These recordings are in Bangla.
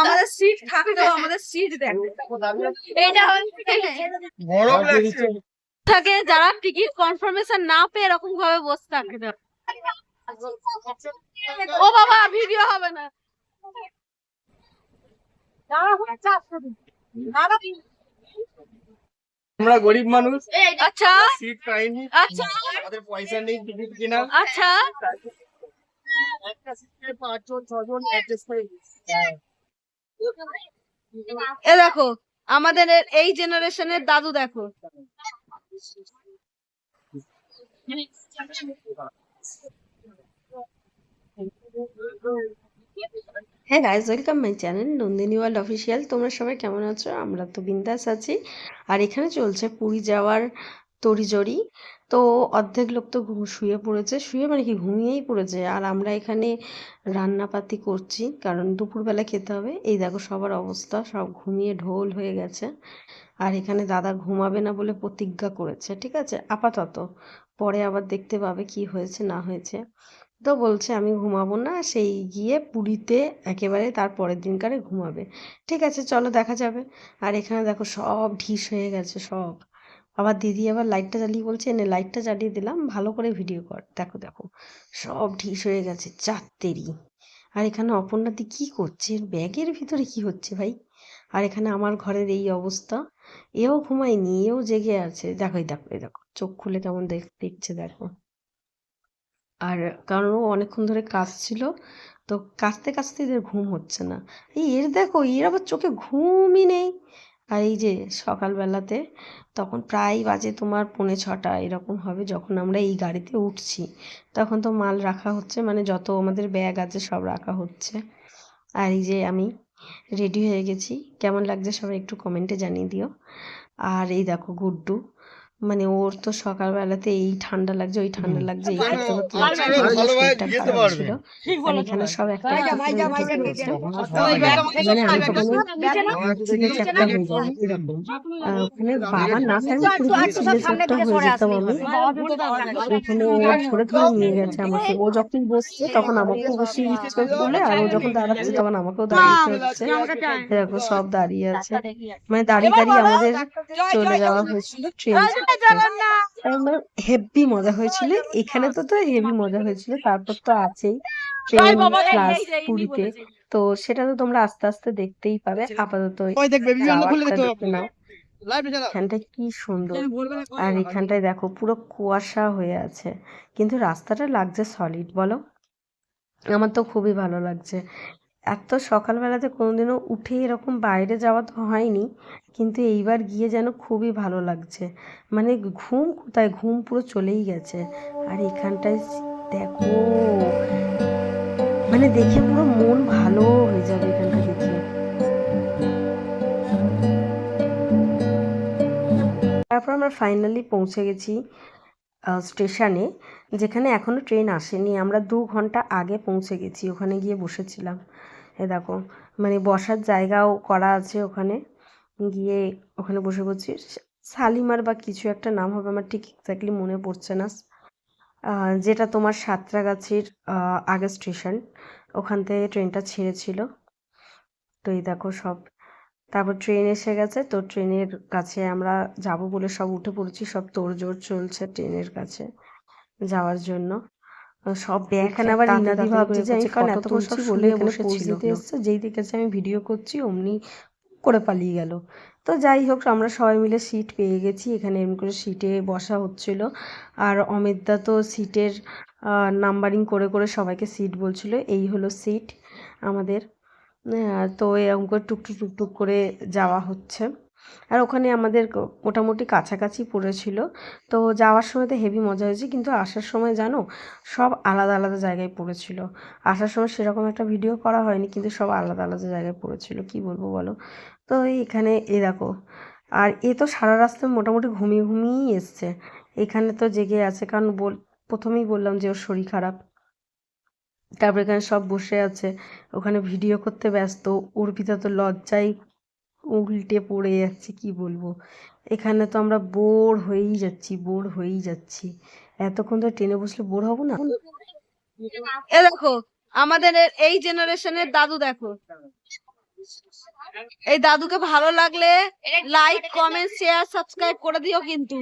আমাদের সিট থাকলেও আমাদের সিট দেখো এটা থাকে যারা টিকিট কনফার্মেশন না পেয়ে এরকম ভাবে বসে থাকে। ও বাবা ভিডিও হবে না। আমরা গরিব মানুষ, আচ্ছা সিট পাইনি, আচ্ছা আমাদের পয়সা নেই টিকিট কেনার। আচ্ছা একটা সিটে 5 জন 6 জন অ্যাডজাস্ট করে এ দেখো আমাদের এই জেনারেশনের দাদু দেখো। হ্যাঁ guys, welcome my channel Nandini world official. তোমরা সবাই কেমন আছো? আমরা তো বিন্দাস আছি। আর এখানে চলছে পুরী যাওয়ার তড়িজড়ি। তো অর্ধেক লোক তো শুয়ে পড়েছে, শুয়ে মানে কি ঘুমিয়েই পড়েছে। আর আমরা এখানে রান্নাপাতি করছি, কারণ দুপুরবেলা খেতে হবে। এই দেখো সবার অবস্থা, সব ঘুমিয়ে ঢোল হয়ে গেছে। আর এখানে দাদা ঘুমাবে না বলে প্রতিজ্ঞা করেছে, ঠিক আছে আপাতত, পরে আবার দেখতে পাবে কি হয়েছে না হয়েছে। তো বলছে আমি ঘুমাবো না, সেই গিয়ে পুরীতে একেবারে তার পরের দিনকারে ঘুমাবে। ঠিক আছে চলো দেখা যাবে। আর এখানে দেখো সব ঢিস হয়ে গেছে সব। আবার দিদি আবার লাইটটা জ্বালিয়ে বলছে এনে লাইটটা জ্বালিয়ে দিলাম, ভালো করে ভিডিও কর। দেখো দেখো সব ঢিস হয়ে গেছে চারটেরই। আর এখানে অপর্ণাদি কি করছে, ব্যাগের ভিতরে কি হচ্ছে ভাই? আর এখানে আমার ঘরের এই অবস্থা, এও ঘুমায়নি, এও জেগে আছে। দেখো এই দেখো এই দেখো চোখ খুলে কেমন দেখছে দেখো। আর কারণ ও অনেকক্ষণ ধরে কাশছিল, তো কাশতে কাশতে এদের ঘুম হচ্ছে না। এর দেখো এর আবার চোখে ঘুমই নেই। আর এই যে সকালবেলাতে তখন প্রায় বাজে তোমার 5:45 এরকম হবে যখন আমরা এই গাড়িতে উঠছি। তখন তো মাল রাখা হচ্ছে, মানে যত আমাদের ব্যাগ আছে সব রাখা হচ্ছে। আর এই যে আমি রেডি হয়ে গেছি, কেমন লাগছে সবাই একটু কমেন্টে জানিয়ে দিও। আর এই দেখো গুড্ডু, মানে ওর তো সকালবেলাতে এই ঠান্ডা লাগছে ওই ঠান্ডা লাগছে এই করতে করতে যাচ্ছে, শরীরটা খারাপ ছিল। আর এখানে সব একটা একটা করে উঠে পড়েছে। মানে আমি তো মানে চিলে চ্যাপ্টা হয়ে যাবো এরকম। ওখানে বাবা না থাকলে পুরো চিলে চ্যাপ্টা হয়ে যেতাম আমি। ওখানে ও ধরে ধরে নিয়ে গেছে আমাকে, ও যখন বসছে তখন আমাকেও বসিয়ে দিচ্ছে কোলে, আর ও যখন দাঁড়াচ্ছে তখন আমাকেও দাঁড়িয়ে হচ্ছে। দেখো সব দাঁড়িয়ে আছে, মানে দাঁড়িয়ে দাঁড়িয়ে আমাদের চলে যাওয়া হয়েছিল ট্রেন। হেভি মজা হয়েছিল এখানে, তো হেভি মজা হয়েছিল। তারপর তো আছেই ট্রেন প্লাস পুরীতে, তো সেটা তো তোমরা আস্তে আস্তে দেখতেই পাবে। আপাতত যাওয়ারটা দেখে নাও। এখানটা কি সুন্দর। আর এখানটায় দেখো পুরো কুয়াশা হয়ে আছে, কিন্তু রাস্তাটা লাগছে সলিড বলো। আমার তো খুবই ভালো লাগছে। এত সকালবেলাতে কোনোদিনও উঠে এরকম বাইরে যাওয়া তো হয়নি, কিন্তু এইবার গিয়ে যেন খুবই ভালো লাগছে। মানে ঘুম কোথায়, ঘুম পুরো চলেই গেছে। আর এখানটায় দেখো, মানে দেখে পুরো মন ভালো হয়ে যাবে এখানটা দেখে। তারপর আমরা ফাইনালি পৌঁছে গেছি স্টেশনে, যেখানে এখনও ট্রেন আসেনি। আমরা 2 ঘন্টা আগে পৌঁছে গেছি, ওখানে গিয়ে বসেছিলাম। এ দেখো মানে বসার জায়গাও করা আছে ওখানে। গিয়ে ওখানে বসে পড়ছি। শালিমার বা কিছু একটা নাম হবে, আমার ঠিক এক্স্যাক্টলি মনে পড়ছে না। যেটা তোমার সাঁতরাগাছির আগের স্টেশন, ওখান থেকে ট্রেনটা ছেড়েছিল। তো এই দেখো সব, তারপর ট্রেন এসে গেছে, তো ট্রেনের কাছে আমরা যাব বলে সব উঠে পড়েছি, সব তোড়জোড় চলছে ট্রেনের কাছে যাওয়ার জন্য। সব এখানে আবার ইনাদি ভাবছে যে আমি কারণ এত তুলছি বলে এখানে পোজ দিতে এসছে, যেই দেখেছে আমি ভিডিও করছি অমনি করে পালিয়ে গেল। তো যাই হোক আমরা সবাই মিলে সিট পেয়ে গেছি, এখানে এমনি করে সিটে বসা হচ্ছিল। আর অমিতদা তো সিটের নাম্বারিং করে করে সবাইকে সিট বলছিল, এই হলো সিট আমাদের। তো এরকম করে টুকটুক টুকটুক করে যাওয়া হচ্ছে। আর ওখানে আমাদের মোটামুটি কাছাকাছি পড়েছিল, তো যাওয়ার সময় তো হেভি মজা হয়েছে, কিন্তু আসার সময় জানো সব আলাদা আলাদা জায়গায় পড়েছিল। আসার সময় সেরকম একটা ভিডিও করা হয়নি, কিন্তু সব আলাদা আলাদা জায়গায় পড়েছিল, কি বলবো বলো। তো এখানে দেখো, আর তো সারা রাস্তায় মোটামুটি ঘুমিয়ে ঘুমিয়েই এসছে। এখানে তো জেগে আছে, কারণ প্রথমেই বললাম যে ওর শরীর খারাপ। তারপর এখানে সব বসে আছে, ওখানে ভিডিও করতে ব্যস্ত। অর্পিতা তো লজ্জায় উল্টে পড়ে যাচ্ছে, কি বলবো। এখানে তো আমরা বোর হয়েই যাচ্ছি, বোর হয়েই যাচ্ছি। এতক্ষণ ধরে ট্রেনে বসলে বোর হবো না? এ দেখো আমাদের এই জেনারেশনের দাদু, দেখো এই দাদুকে ভালো লাগলে লাইক কমেন্ট শেয়ার সাবস্ক্রাইব করে দিও, কিন্তু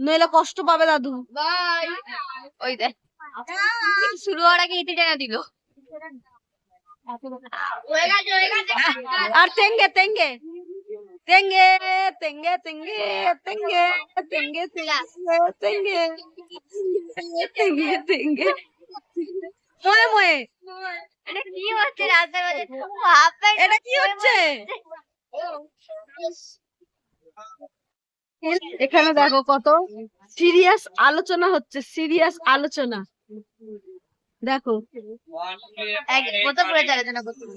নইলে কষ্ট পাবে দাদু। ওই দেখ শুরু হওয়ার আগে ইতি টেনে দিল। আর তেঙ্গে তেঙ্গে তেঙ্গে তেঙ্গে তেঙ্গে তেঙ্গে তেঙ্গে তেঙ্গে তেঙ্গে তেঙ্গে ময়ে ময়ে এটা কি হচ্ছে রাস্তায়? এটা কি হচ্ছে? এখানে দেখো কত সিরিয়াস আলোচনা হচ্ছে, সিরিয়াস আলোচনা দেখো।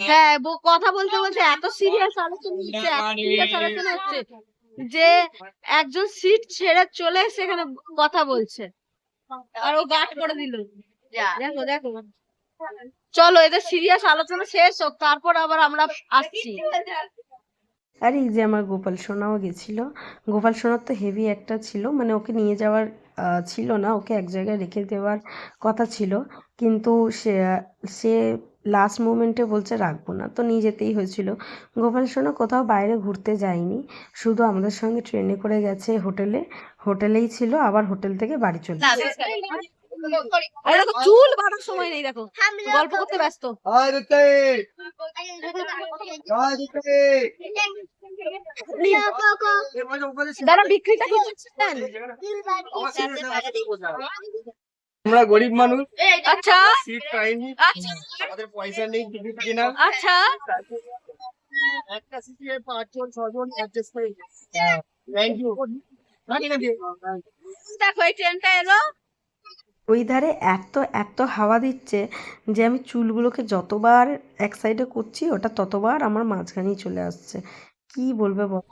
হ্যাঁ, কথা বলতে বলতে এত সিরিয়াস আলোচনা হচ্ছে, এত সিরিয়াস আলোচনা হচ্ছে যে একজন সিট ছেড়ে চলে এসে এখানে কথা বলছে, আর ও গাট করে দিল। দেখো দেখো, চলো এদের সিরিয়াস আলোচনা শেষ হোক, তারপর আবার আমরা আসছি। আর এই যে আমার গোপাল সোনাও গেছিল। গোপাল সোনার তো হেভি একটা ছিল, মানে ওকে নিয়ে যাওয়ার ছিল না, ওকে এক জায়গায় রেখে দেওয়ার কথা ছিল, কিন্তু সে সে লাস্ট মোমেন্টে বলছে রাখবো না, তো নিয়ে যেতেই হয়েছিল। গোপাল সোনা কোথাও বাইরে ঘুরতে যায়নি, শুধু আমাদের সঙ্গে ট্রেনে করে গেছে, হোটেলেই ছিল, আবার হোটেল থেকে বাড়ি চলে গেছে। দেখো চুল বাঁধার সময় নেই, দেখো গল্প করতে ব্যস্ত। দাদা বিক্রিটা কি করছেন? আমরা গরিব মানুষ, আচ্ছা সিট পাইনি, আচ্ছা আমাদের পয়সা নেই টিকিট কেনার। আচ্ছা, একটা সিটে 5 জন 6 জন অ্যাডজাস্ট করে। Thank you. দেখো এই ট্রেনটা এলো। ওই ধারে এত এত হাওয়া দিচ্ছে যে আমি চুলগুলোকে যতবার এক সাইডে করছি ওটা ততবার আমার মাঝখানেই চলে আসছে। কি বলবে বল?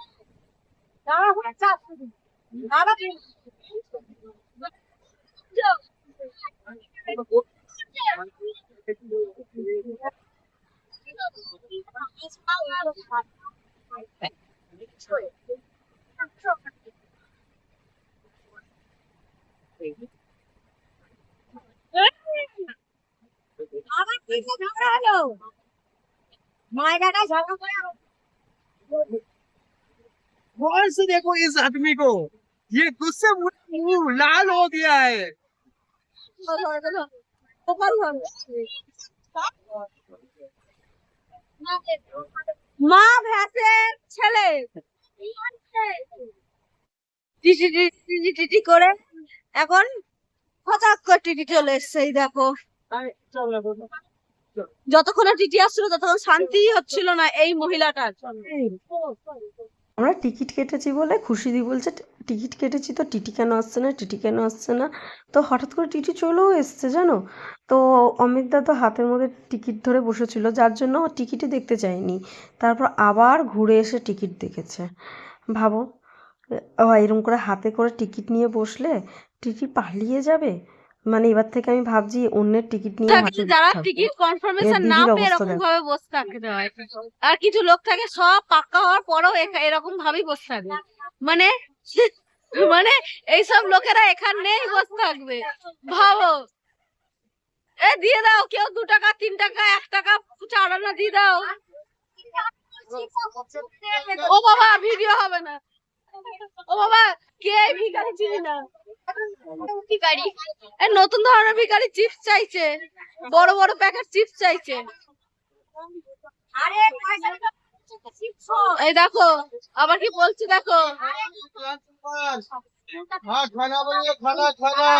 गौर से देखो इस आदमी को, ये गुस्से में मुंह लाल हो गया है। মা ভ্যাসের ছেলে টিটি টিটি টিটি করে এখন হঠাৎ করে টিটি চলে এসছে। এই দেখো যতক্ষণ না টিটি আসছিল ততক্ষণ শান্তি হচ্ছিল না এই মহিলাটার। আমরা টিকিট কেটেছি বলে খুশিদি বলছে টিকিট কেটেছি তো টিটি কেন আসছে না, টিটি কেন আসছে না? তো হঠাৎ করে টিটি চলেও এসছে জানো তো। অমিতদা তো হাতের মধ্যে টিকিট ধরে বসেছিল, যার জন্য ও টিকিটই দেখতে চায়নি, তারপর আবার ঘুরে এসে টিকিট দেখেছে। ভাবো, এরকম করে হাতে করে টিকিট নিয়ে বসলে টিটি পালিয়ে যাবে। মানে এবার থেকে আমি ভাবছি অন্যের টিকিট নিয়ে হাতে যারা থাকবো। টিকিট এর কনফার্মেশন না দিদির পেয়ে অবস্থা এরকম দেখো। ভাবে বসে থাকতে হয়, আর কিছু লোক থাকে সব পাক্কা হওয়ার পরেও এরকম ভাবেই বসে থাকবে। মানে মানে এইসব লোকেরা এখানেই বসে থাকবে। ভাবো, এ দিয়ে দাও, কেউ 2 টাকা 3 টাকা 1 টাকা 4 আনা দিয়ে দাও। ও বাবা ভিডিও হবে না। ও বাবা, কে এই ভিখারি চিনি না। ভিখারি এই নতুন ধরনের ভিখারি চিপস চাইছে, বড় বড় প্যাকেট চিপস চাইছে। এই দেখো আবার কি বলছি, দেখো हाँ खाना बोलिए, खाना खाना।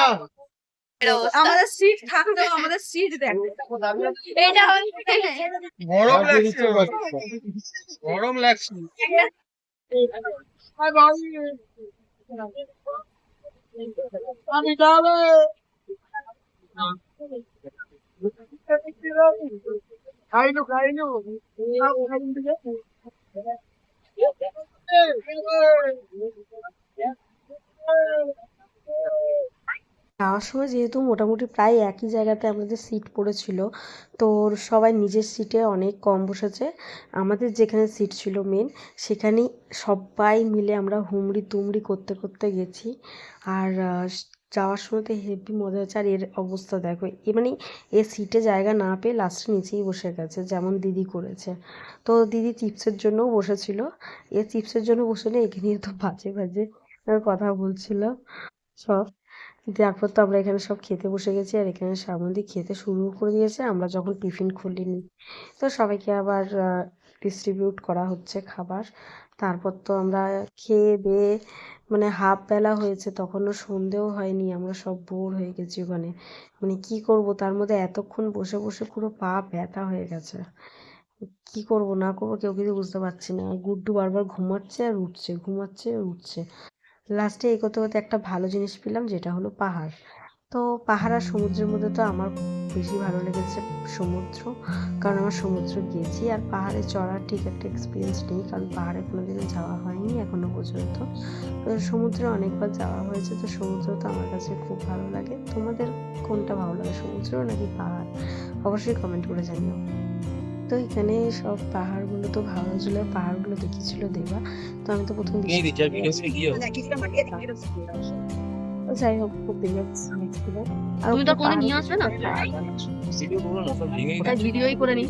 আমাদের সিট থাকলেও আমাদের সিট দেখো। এটা গরম লাগছে, গরম লাগছে। আমি যাবে খাইনু খাইনু যাওয়ার সময় যেহেতু মোটামুটি প্রায় একই জায়গাতে আমাদের সিট পড়েছিল, তো সবাই নিজের সিটে অনেক কম বসেছে। আমাদের যেখানে সিট ছিল মেন, সেখানেই সবাই মিলে আমরা হুমড়ি তুমড়ি করতে করতে গেছি। আর যাওয়ার সময় তো হেভি মজা হচ্ছে। আর এর অবস্থা দেখো, মানে এ সিটে জায়গা না পেয়ে লাস্টে নিচেই বসে গেছে, যেমন দিদি করেছে। তো দিদি চিপসের জন্যও বসেছিল, এ চিপসের জন্য বসে না, এখানে তো বাজে বাজে কথা বলছিল সব। তারপর তো আমরা এখানে সব খেতে বসে গেছি, আর এখানে শ্রাবন্তী খেতে শুরু করে দিয়েছে আমরা যখন টিফিন খুলিনি। তো সবাইকে আবার ডিস্ট্রিবিউট করা হচ্ছে খাবার। তারপর তো আমরা খেয়ে দেয়ে, মানে হাফ বেলা হয়েছে, তখনও সন্ধেও হয়নি, আমরা সব বোর হয়ে গেছি ওখানে। মানে কি করব, তার মধ্যে এতক্ষণ বসে বসে পুরো পা ব্যথা হয়ে গেছে। কি করব না করব কেউ কিছু বুঝতে পারছি না। আর গুড্ডু বারবার ঘুমাচ্ছে আর উঠছে, ঘুমাচ্ছে আর উঠছে। লাস্টে এই করতে করতে একটা ভালো জিনিস পেলাম, যেটা হলো পাহাড়। তো পাহাড় আর সমুদ্রের মধ্যে তো আমার বেশি ভালো লেগেছে সমুদ্র, কারণ আমার সমুদ্র গিয়েছি। আর পাহাড়ে চড়ার ঠিক একটা এক্সপিরিয়েন্স নেই, কারণ পাহাড়ে কোনোদিনও যাওয়া হয়নি এখনো পর্যন্ত। তো সমুদ্রে অনেকবার যাওয়া হয়েছে, তো সমুদ্র তো আমার কাছে খুব ভালো লাগে। তোমাদের কোনটা ভালো লাগে, সমুদ্র নাকি পাহাড়? অবশ্যই কমেন্ট করে জানিও। তো এখানে সব পাহাড়গুলো তো ভালো ছিল, পাহাড়গুলো দেখিয়েছিল দেবা। তো আমি তো প্রথম তো যাই হোক, খুব রিল্যাক্স ছিল। আর তুমি তো ওখানে কোনে পাহাড়ে নিয়ে আসবে না, ভেঙে তাই ভিডিওই করে নি।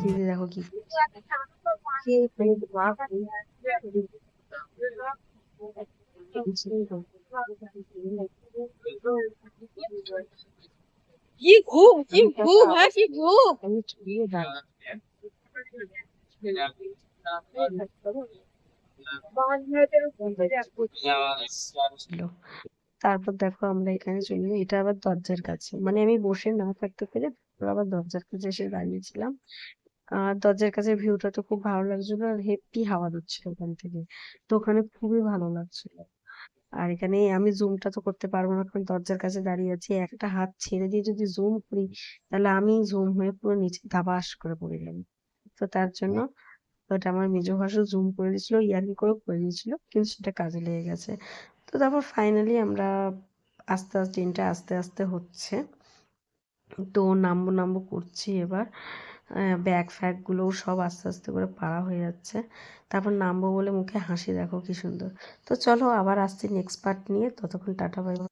দিদি দেখো কি কি ঘুম, কি ঘুম, হ্যাঁ কি ঘুম। ছিল। তারপর দেখো আমরা এখানে চলে যাই, এটা আবার দরজার কাছে, মানে আমি বসে না থাকতে পেরে তারপর আবার দরজার কাছে এসে দাঁড়িয়েছিলাম। আর দরজার কাছে ভিউটা তো খুব ভালো লাগছিল, আর হেভি হাওয়া দিচ্ছিল ওখান থেকে, তো ওখানে খুবই ভালো লাগছিল। আর এখানে আমি জুমটা তো করতে পারবো না, কারণ দরজার কাছে দাঁড়িয়ে আছি, একটা হাত ছেড়ে দিয়ে যদি জুম করি তাহলে আমি জুম হয়ে পুরো নিচে ধাবাস করে পড়ে গেলাম। তো তার জন্য ওটা আমার মেজো ভাসু জুম করে দিয়েছিল, ইয়ার্কি করে করে দিয়েছিল, কিন্তু সেটা কাজে লেগে গেছে। তো তারপর ফাইনালি আমরা আস্তে আস্তে ট্রেনটা আস্তে আস্তে হচ্ছে, তো নামবো নামবো করছি এবার। ব্যাগ ফ্যাগ গুলোও সব আস্তে আস্তে করে পাড়া হয়ে যাচ্ছে, তারপর নামবো বলে মুখে হাসি দেখো কি সুন্দর। তো চলো আবার আসছি নেক্সট পার্ট নিয়ে, ততক্ষণ টাটা বাই বাই।